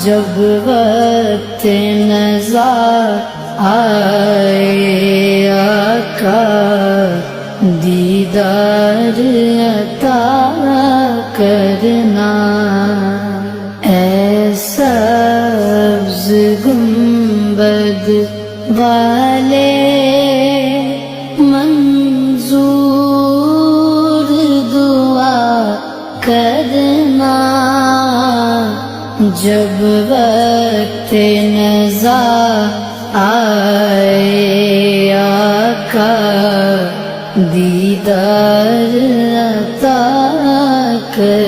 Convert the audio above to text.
جب وقت نظر آئے آقا دیدار عطا کرنا، اے سبز گنبد والے منظور دعا کرنا، جب وقت نظر آئے آقا دیدار عطا کر